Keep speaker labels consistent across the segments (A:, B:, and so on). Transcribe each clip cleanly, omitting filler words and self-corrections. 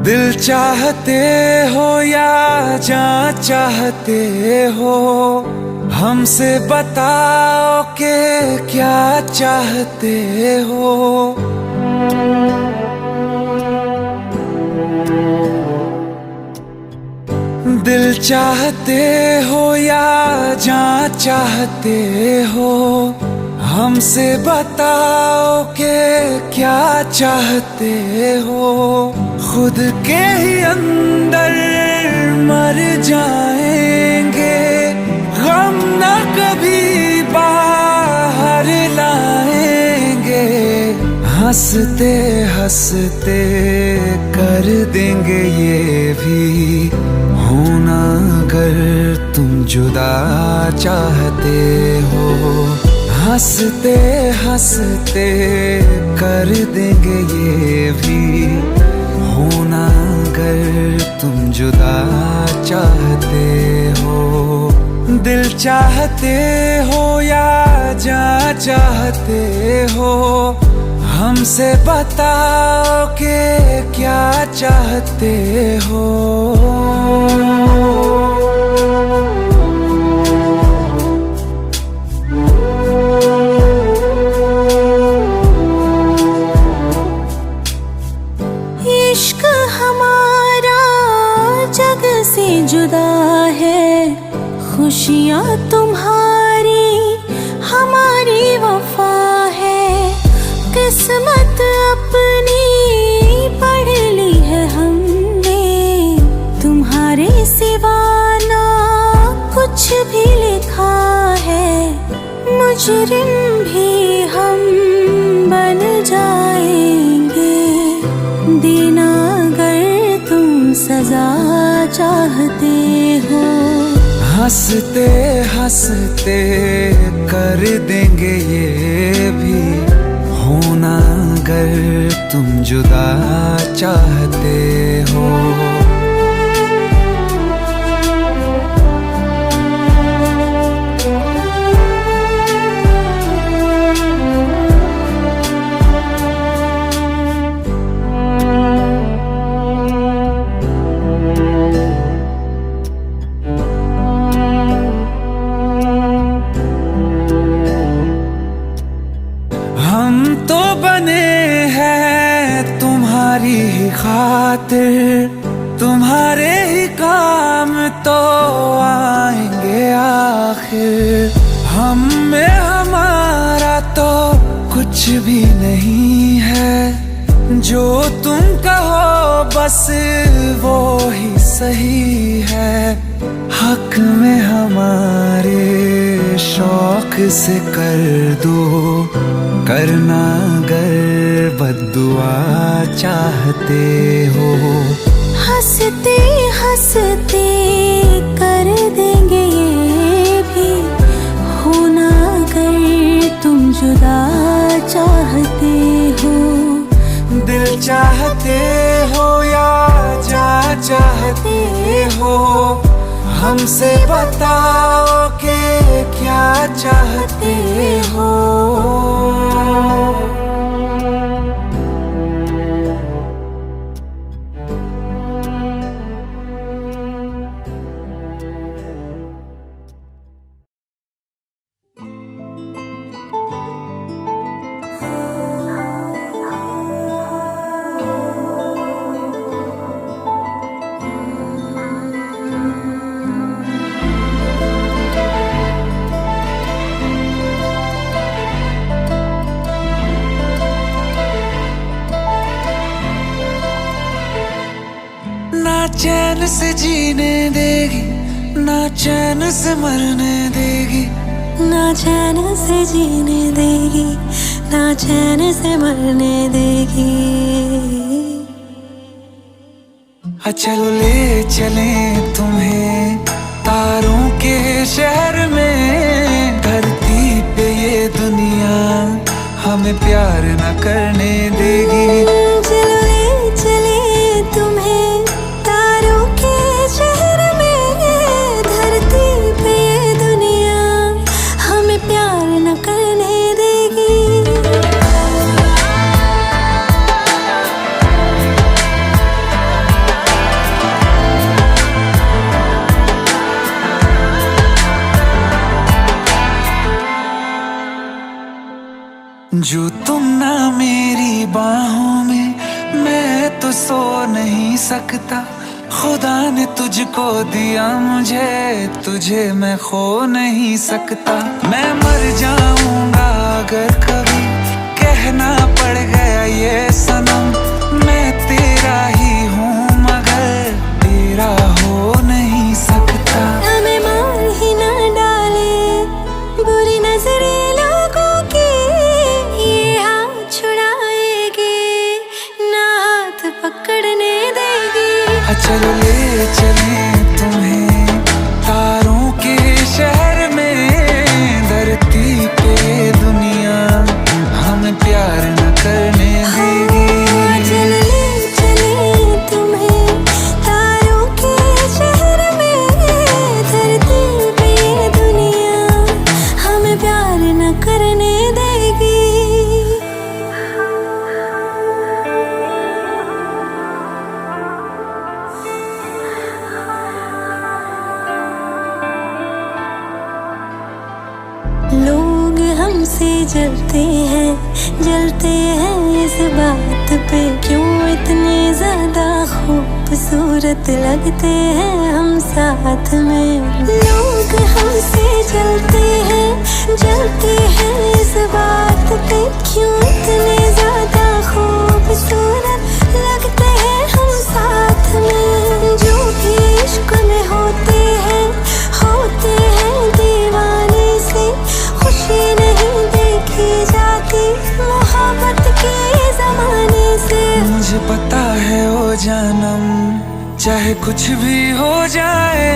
A: दिल चाहते हो या जान चाहते हो, हमसे बताओ कि क्या चाहते हो। दिल चाहते हो या जान चाहते हो, हमसे बताओ कि क्या चाहते हो। खुद के ही अंदर मर जाएंगे, गम न कभी बाहर लाएंगे। हंसते हंसते कर देंगे ये भी, होना अगर तुम जुदा चाहते हो। हंसते हंसते कर देंगे ये भी, होना अगर तुम जुदा चाहते हो। दिल चाहते हो या जान चाहते हो, हमसे बताओ कि क्या चाहते हो।
B: इश्क हमारा जग से जुदा है, खुशियाँ तुम्हारी हमारी वफा है। किस्मत अपनी पढ़ ली है हमने, तुम्हारे सिवा ना कुछ भी लिखा है। मुजरिम भी हम बन जाएंगे, देना अगर तुम सजा चाहते हो।
A: हंसते हंसते कर देंगे ये भी, होना अगर तुम जुदा चाहते हो। हम तो बने हैं तुम्हारी ही खातिर, तुम्हारे ही काम तो आएंगे आखिर। हम में हमारा तो कुछ भी नहीं है, जो तुम कहो बस वो ही सही है। हक में हमारे शौक से कर दो, करना अगर बद्दुआ चाहते हो।
B: हंसते हंसते कर देंगे ये भी, होना अगर तुम जुदा चाहते हो।
A: दिल चाहते हो या जान चाहते हो, हमसे बताओ कि क्या चाहते हो। ना चैन से जीने देगी, ना चैन से मरने देगी।
B: ना चैन से जीने देगी, ना चैन से मरने देगी।
A: चलो ले चले तुम्हें तारों के शहर में, धरती पे ये दुनिया हमें प्यार न करने देगी।
B: चलो ले चले तुम्हें तारों के शहर में, धरती पे ये दुनिया हमें प्यार न करने देगी।
A: जो तुम ना मेरी बाहों में, मैं तो सो नहीं सकता। खुदा ने तुझको दिया मुझे, तुझे मैं खो नहीं सकता। मैं मर जाऊंगा अगर कभी कहना पड़ गया ये सनम, मैं तेरा ही हूँ मगर तेरा हो नहीं सकता।
B: हमें मार ही ना डाले बुरी नजरे लोगों की, ये हाथ छुड़ाएगी ना हाथ पकड़ने देगी।
A: चलो ले चले तुम्हें तारों के शहर में, धरती पे दुनिया हमें प्यार न करने देगी।
B: चल ले चले तुम्हें तारों के शहर में, धरती पे दुनिया हमें प्यार न करने देगी। लोग हमसे जलते हैं इस बात पे, क्यों इतने ज्यादा खूबसूरत लगते हैं हम साथ में। लोग हमसे जलते हैं इस बात पे, क्यों इतने ज्यादा खूबसूरत लगते हैं हम साथ में। जो भी इश्क में होते हैं दीवाने से, खुशी नहीं देखी जाती मोहब्बत के जमाने से।
A: मुझे पता है ओ जानम, चाहे कुछ भी हो जाए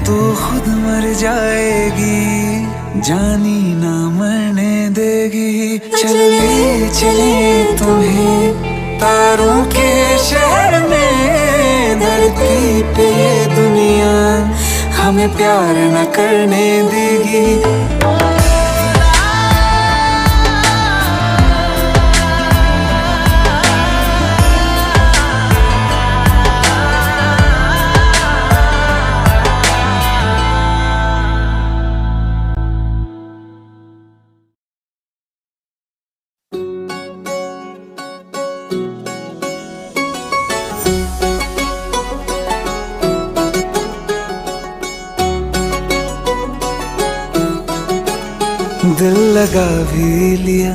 A: तू खुद मर जाएगी, जानी ना मरने देगी। चले चले तुम्हें तारों के शहर में, धरती पे ये दुनिया हमें प्यार न करने देगी। दिल लगा भी लिया,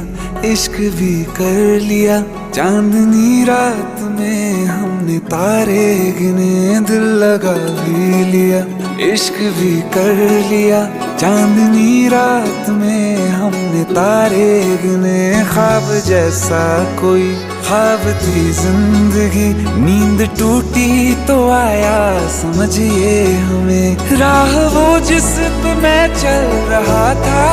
A: इश्क भी कर लिया, चांदनी रात में हमने तारे गिने। दिल लगा भी लिया, इश्क भी कर लिया, चांदनी रात में हमने तारे गिने। ख्वाब जैसा कोई ख्वाब थी जिंदगी, नींद टूटी तो आया समझिए हमें। राह वो जिस पे मैं चल रहा था,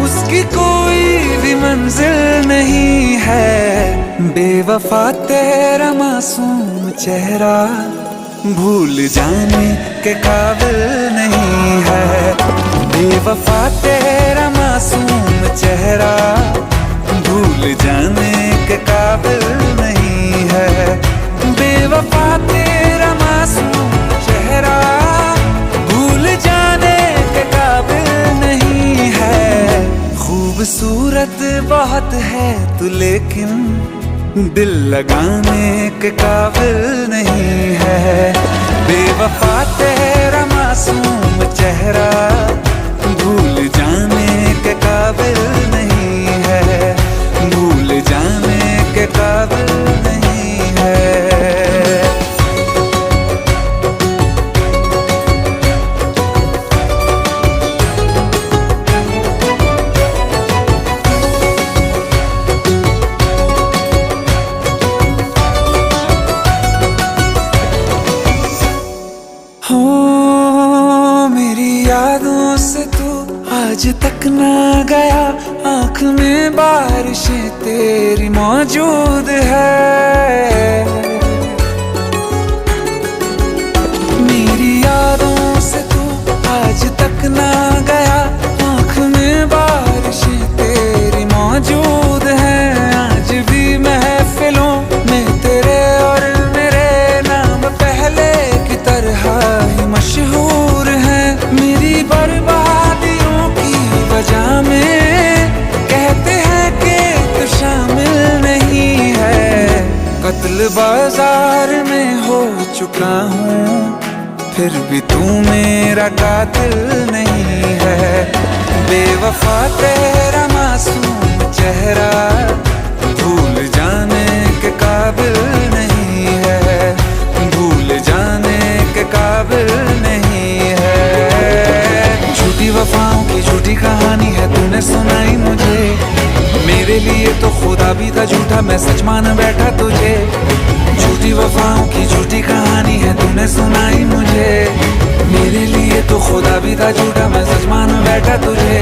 A: उसकी कोई भी मंजिल नहीं है। बेवफा तेरा मासूम चेहरा भूल जाने के काबिल नहीं है। बेवफा तेरा मासूम चेहरा भूल जाने के काबिल नहीं है। बेवफा तेरा मासूम चेहरा भूल जाने के काबिल नहीं है। खूबसूरत बहुत है तू लेकिन दिल लगाने के काबिल नहीं है। बेवफा तेरा मासूम चेहरा भूल जाने के काबिल नहीं है। भूल जाने के काबिल नहीं है। यादों से तू आज तक ना गया, आँख में बारिशें तेरी मौजूद है। मेरी यादों से तू आज तक ना गया, आँख में बारिशें तेरी मौजूद है। आज भी महफिलों में तेरे और मेरे नाम पहले की तरह ही मशहूर है। मेरी बर्बादियों की वजह में कहते हैं बाजार में हो चुका हूँ, फिर भी तू मेरा कातिल नहीं है। बेवफा तेरा मासूम चेहरा भूल जाने के काबिल नहीं है, भूल जाने के काबिल नहीं है। झूठी वफाओं की झूठी कहानी है तूने सुनाई मुझे, मेरे लिए तो खुदा भी था झूठा, मैं सच मान बैठा तुझे। झूठी वफाओं की झूठी कहानी है तूने सुनाई मुझे, मेरे लिए तो खुदा भी था झूठा, मैं सच मान बैठा तुझे।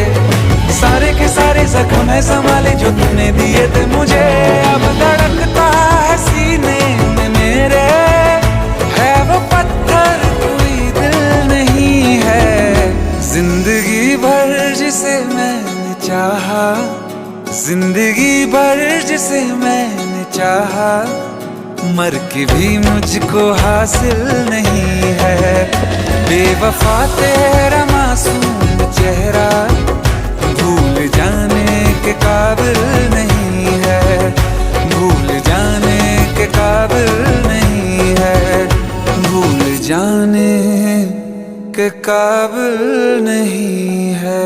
A: सारे के सारे जख्म है संभाले जो तूने दिए थे मुझे, अब धड़कता है सीने में मेरे, है वो पत्थर कोई दिल नहीं है। जिंदगी भर जिसे मैंने चाहा, जिंदगी भर जिसे मैंने चाहा, मर के भी मुझको हासिल नहीं है। बेवफा तेरा मासूम चेहरा भूल जाने के काबिल नहीं है, भूल जाने के काबिल नहीं है, भूल जाने के काबिल नहीं है।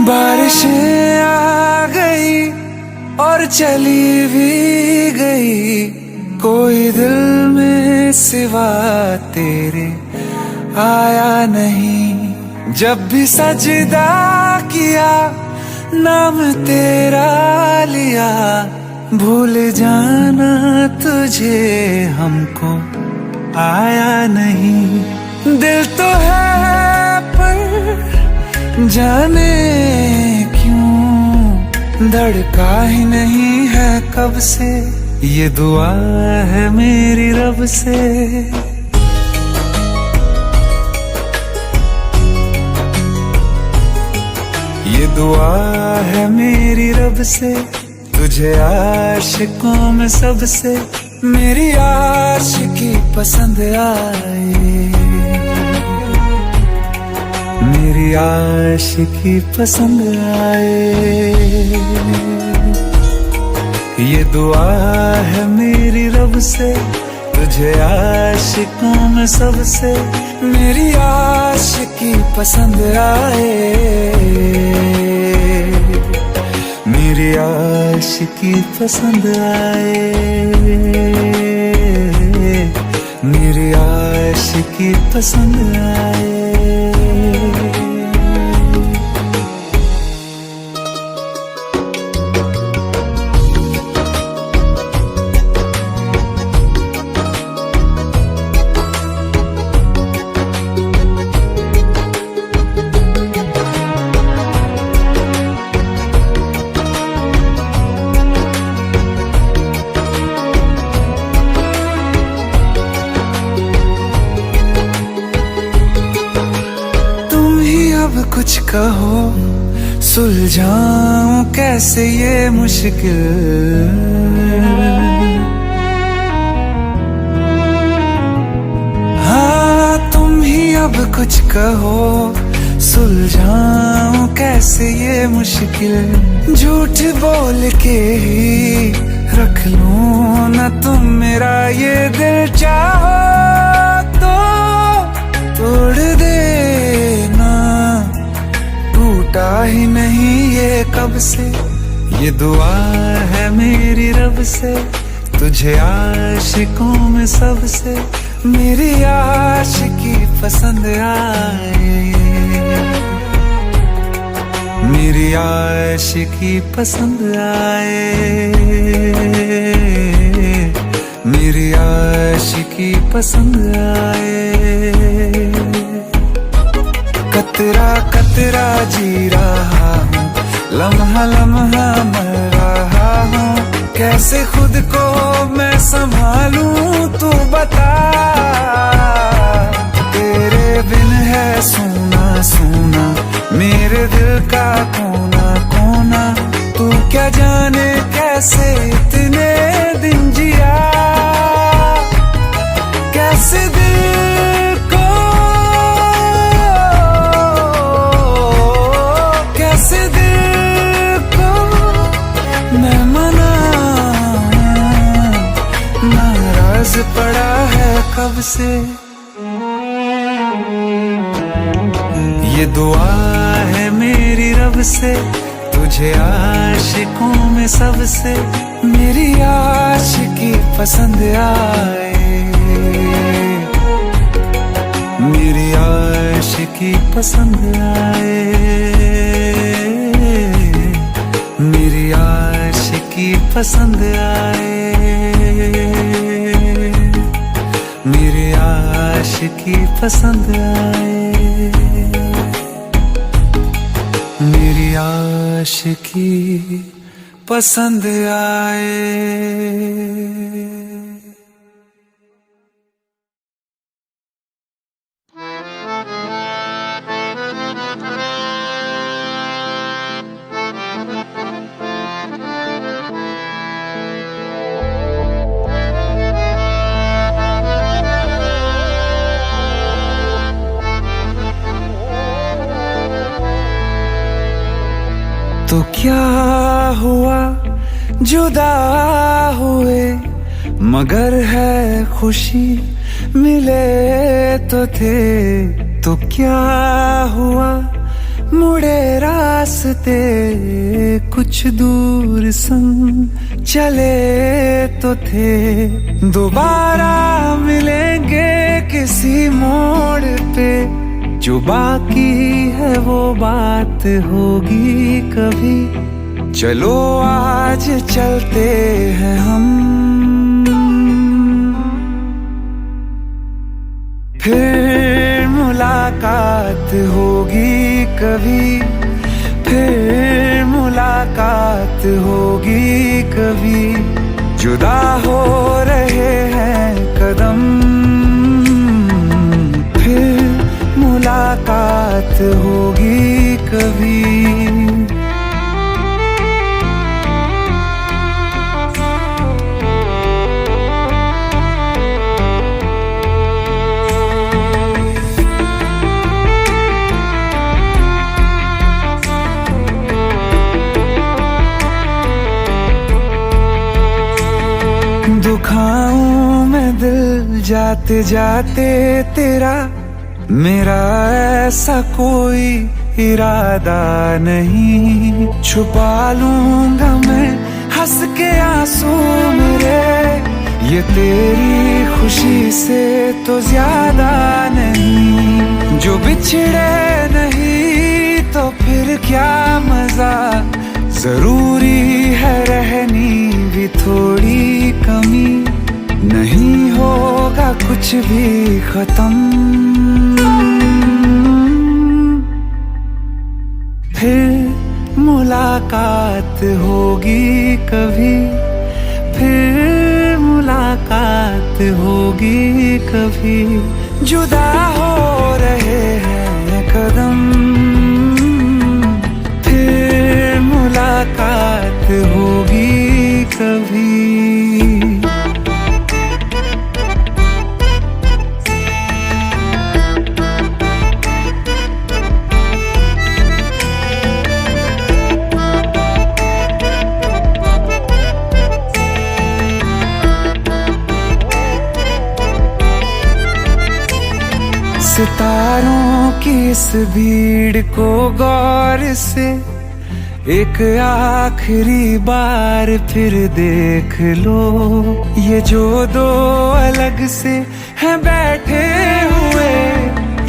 A: बारिशें आ गई और चली भी गई, कोई दिल में सिवा तेरे आया नहीं। जब भी सजदा किया नाम तेरा लिया, भूल जाना तुझे हमको आया नहीं। दिल तो है पर जाने क्यों धड़का ही नहीं है कब से, ये दुआ है मेरी रब से। ये दुआ है मेरी रब से, तुझे आशिकों में सबसे मेरी आशिकी पसंद आए, मेरी आशिकी पसंद आए। ये दुआ है मेरी रब से, तुझे आशिकों में सबसे मेरी आशिकी पसंद आए, मेरी आशिकी पसंद आए, मेरी आशिकी पसंद आए। कुछ कहो सुलझाऊं कैसे ये मुश्किल, हाँ तुम ही अब कुछ कहो सुलझाऊं कैसे ये मुश्किल। झूठ बोल के ही रख लूं ना तुम मेरा ये दिल, चाहो तो तोड़ देना, टूटा ही नहीं ये कब से। ये दुआ है मेरी रब से, तुझे आशिकों में सबसे मेरी आशिकी पसंद आए, मेरी आशिकी पसंद आए, मेरी आशिकी पसंद आए। कतरा कतरा जी रहा हूँ, लम्हा लम्हा मर रहा हूँ, कैसे खुद को मैं संभालूं तू बता। तेरे बिन है सूना सूना मेरे दिल का कोना कोना, तू क्या जाने क्या मैं मना नाराज पड़ा है कब से। ये दुआ है मेरी रब से, तुझे आशिकों में सबसे मेरी आशिकी पसंद आए, मेरी आशिकी पसंद आए, मेरी आशिकी पसंद आए, मेरी आशिकी पसंद आए, मेरी आशिकी पसंद आए। तो क्या हुआ जुदा हुए, मगर है खुशी मिले तो थे। तो क्या हुआ मुड़े रास्ते, कुछ दूर संग चले तो थे। दोबारा मिलेंगे किसी मोड़ पे, जो बाकी है वो बात होगी कभी। चलो आज चलते हैं हम, फिर मुलाकात होगी कभी, फिर मुलाकात होगी कभी। जुदा हो रहे हैं कदम, फिर मुलाकात होगी कभी। दुखाऊं मैं दिल जाते जाते तेरा, मेरा ऐसा कोई इरादा नहीं। छुपा लूंगा मैं हंस के आंसू मेरे, ये तेरी खुशी से तो ज्यादा नहीं। जो बिछड़े नहीं तो फिर क्या मजा, जरूरी है रहनी भी थोड़ी कमी। नहीं होगा कुछ भी खत्म, फिर मुलाकात होगी कभी, फिर मुलाकात होगी कभी। जुदा हो रहे हैं कदम, फिर मुलाकात होगी कभी। सितारों की इस भीड़ को गौर से एक आखिरी बार फिर देख लो। ये जो दो अलग से हैं बैठे हुए,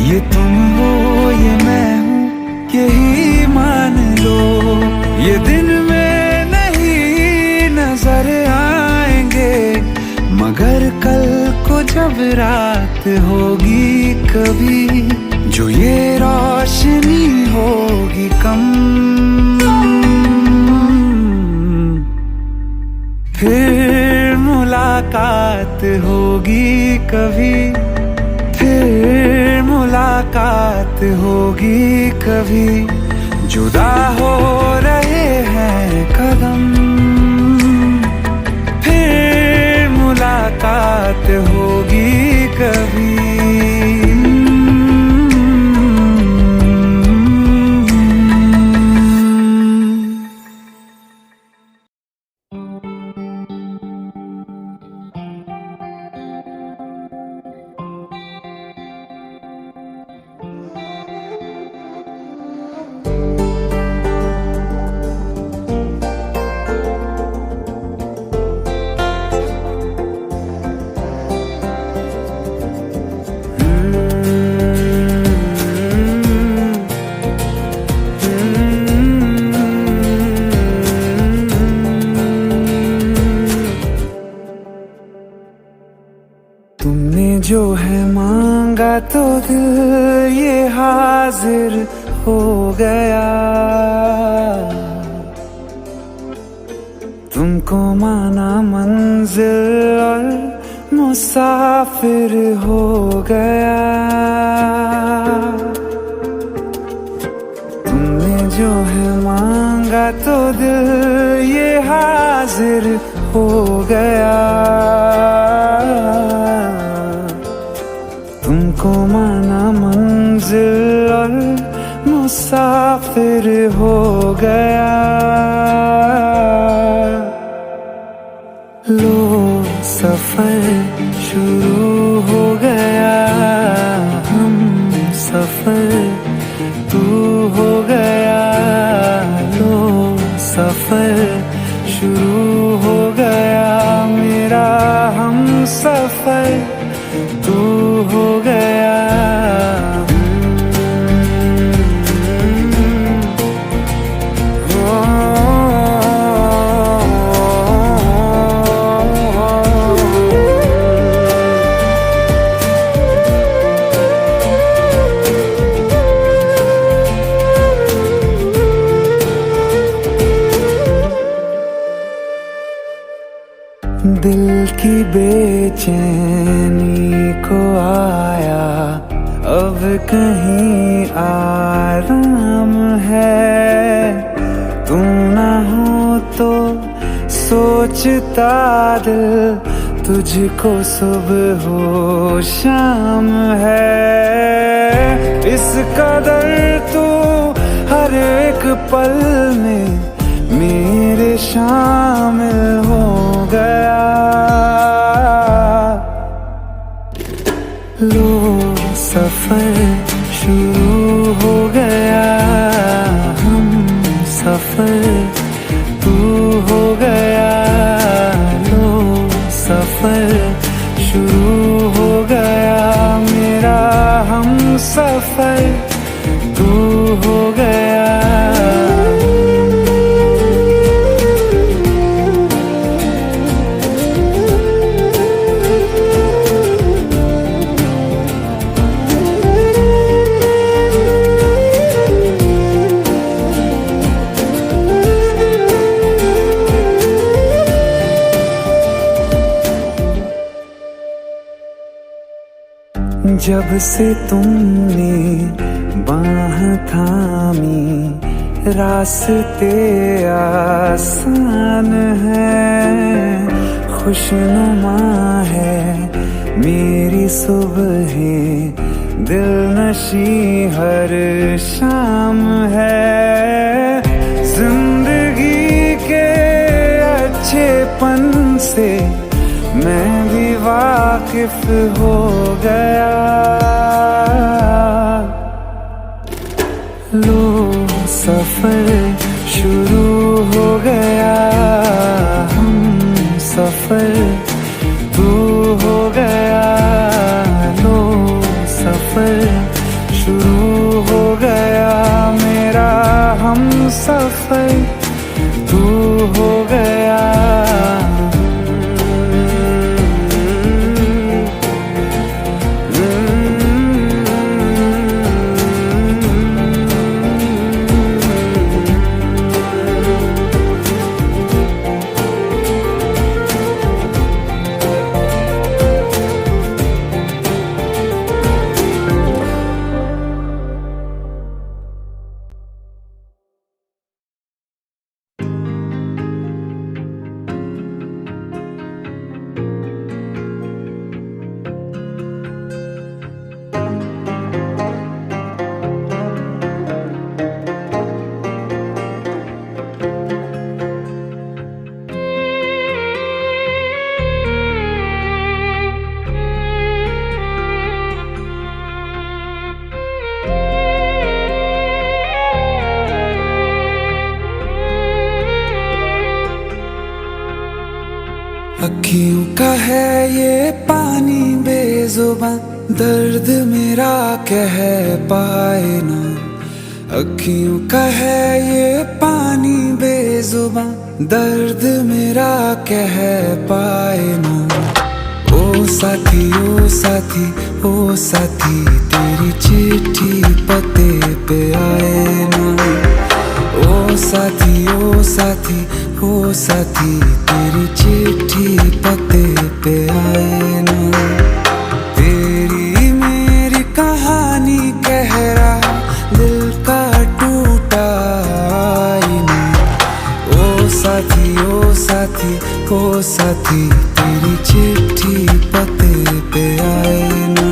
A: ये तुम हो ये मैं हूँ यही मान लो। ये दिन में नहीं नजर आएंगे, मगर कल को जब रात होगी कभी, जो ये रोशनी होगी कम, फिर मुलाकात होगी कभी, फिर मुलाकात होगी कभी। जुदा हो रहे हैं कदम, फिर मुलाकात होगी कभी। है मांगा तो दिल ये हाजिर हो गया। तुमको माना मंजिल और मुसाफिर हो गया। तुमने जो है मांगा तो दिल ये हाजिर हो गया। तुमको माना मंजिल और मुसाफिर हो गया। लो सफर शुरू हो गया। हम सफर तू हो गया। लो सफर शुरू हो गया। मेरा हम सफर तू हो गया। दिल की बेचैनी को आया अब कहीं आराम है। तू ना हो तो सोचता दिल तुझको सुबह हो शाम है। इस कदर तू हर एक पल में मेरे शामिल हो गया। लो सफर शुरू हो गया। हम सफर तू हो गया। लो सफर शुरू हो गया। मेरा हम सफर तू हो गया। जब से तुमने बाह थामी रास्ते आसान है। खुशनुमा है मेरी सुबह दिल नशी हर शाम है। जिंदगी के अच्छेपन से मैं भी वाकिफ हो गया। लो सफर शुरू हो गया। हम सफर तू हो गया। लो सफर शुरू हो गया। मेरा हम सफर तू हो गया। अखियों का है ये पानी बेजुबां, दर्द मेरा कह पाए ना। अखियों का है ये पानी बेजुबां, दर्द मेरा कह पाए ना। ओ साथी ओ साथी ओ साथी, तेरी चिट्ठी पते पे आए ना। ओ साथी ओ साथी ओ साथी, तेरी चिट्ठी पते पे आए ना। तेरी मेरी कहानी कह रहा दिल का टूटा आईना। ओ साथी ओ साथी ओ साथी, तेरी चिट्ठी पते पे आए ना।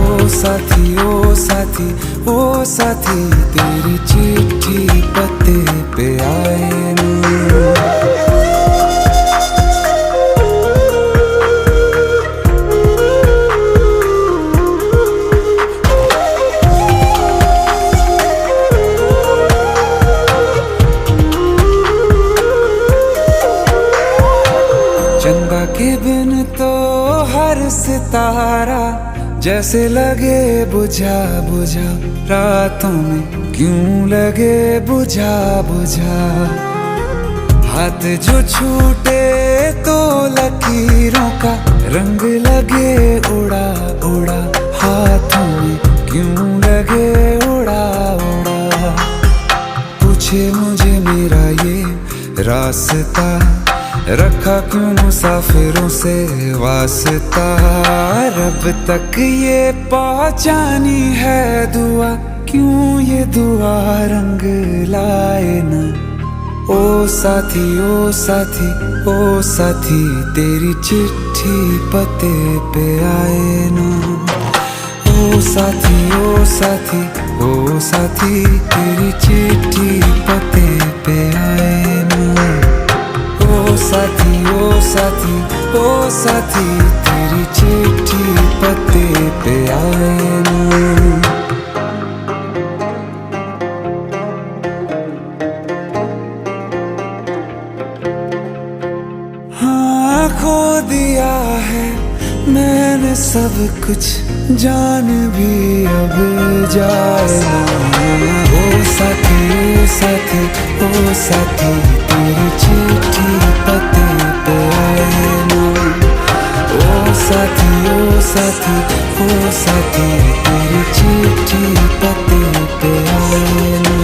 A: ओ साथी ओ साथी ओ साथी, तेरी चिट्ठी पते पे आए ना। चंदा के बिन तो हर सितारा जैसे लगे बुझा बुझा, रातों में क्यों लगे बुझा बुझा। हाथ जो छूटे तो लकीरों का रंग लगे उड़ा उड़ा, हाथों में क्यों लगे उड़ा उड़ा। पूछे मुझे मेरा ये रास्ता, रखा क्यों मुसाफिरों से वास्ता। रब तक ये पहुंचानी है दुआ, क्यों ये दुआ रंग लाए ना। ओ साथी ओ साथी ओ साथी, तेरी चिट्ठी पते पे आए ना। ओ साथी ओ साथी ओ साथी, तेरी चिट्ठी पते पे आए ना। ओ साथी ओ साथी ओ साथी, तेरी चिट्ठी पते पे आए ना। हाँ खो दिया है मैंने सब कुछ, जान भी अब जाए ना। ओ साथी ओ साथी ओ साथी, तेरी चिट्ठी पते पे आए ना। ओ साथी ओ साथी ओ साथी, तेरी चिट्ठी पते पे आए ना।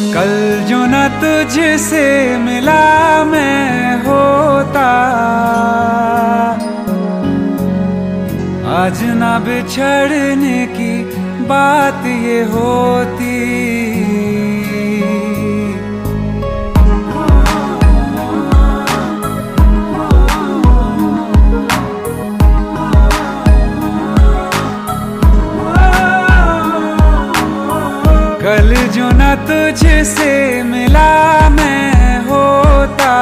A: कल जो न तुझसे मिला मैं होता, आज ना बिछड़ने की बात ये होती। कल जो न तुझसे मिला मैं होता,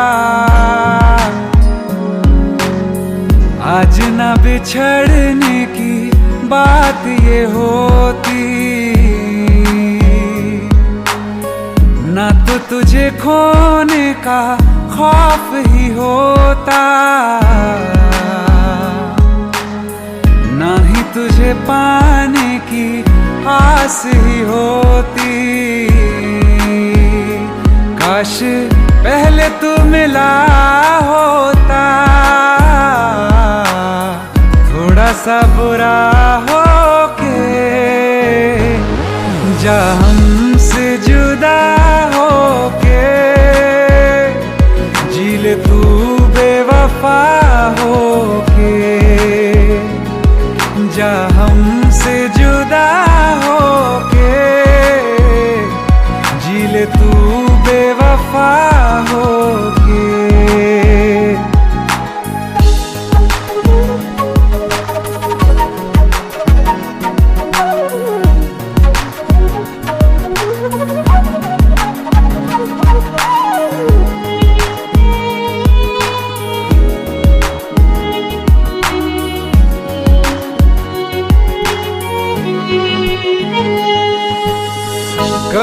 A: आज न बिछड़ने की बात ये होती। ना तो तुझे खोने का खौफ ही होता, ना ही तुझे पाने की आस ही होती। काश पहले तू मिला होता, थोड़ा सा बुरा हो के जा हमसे जुदा हो के। जी ले तू बेवफा हो के, जा हमसे जुदा हो के।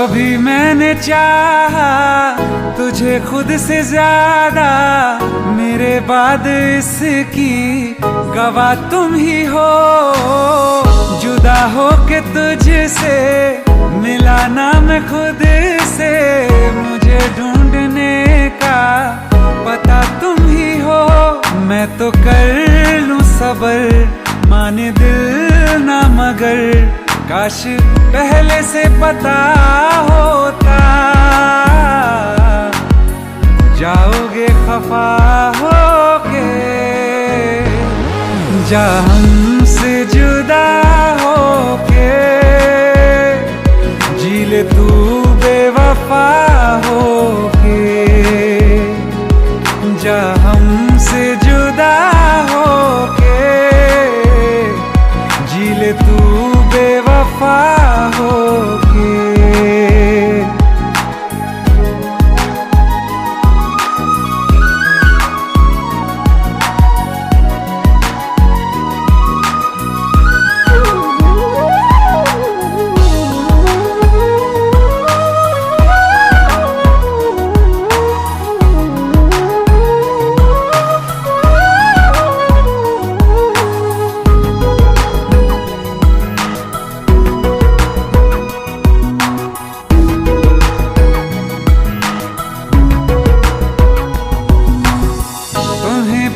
A: कभी मैंने चाहा तुझे खुद से ज्यादा, मेरे बाद इसकी गवाह तुम ही हो। जुदा हो के तुझसे मिला ना मैं खुद से, मुझे ढूंढने का पता तुम ही हो। मैं तो कर लूं सबर, माने दिल ना मगर, काश पहले से पता होता। जाओगे खफा होके, जा हमसे जुदा होके, जी ले तू बेवफा होके। जा हमसे जुदा होके, जी ले तू बेवफा होके।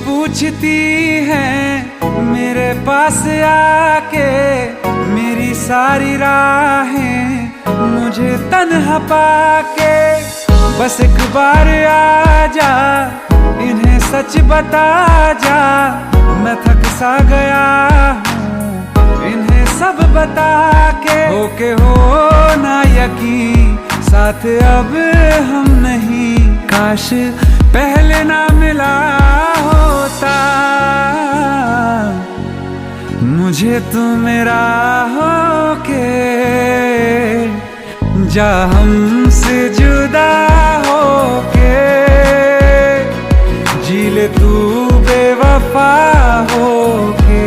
A: पूछती है मेरे पास आके, मेरी सारी राहें मुझे तन्हा पाके। बस एक बार आ जा, इन्हें सच बता जा, मैं थक सा गया हूँ इन्हें सब बता के। होके हो ना यकीन, साथ अब हम नहीं, काश पहले ना मिला होता। मुझे तू मेरा होके, जा हमसे जुदा होके, जी ले तू बेवफा होके।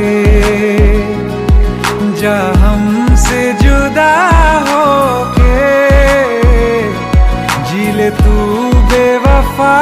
A: जा हमसे जुदा होके, जी ले तू बेवफा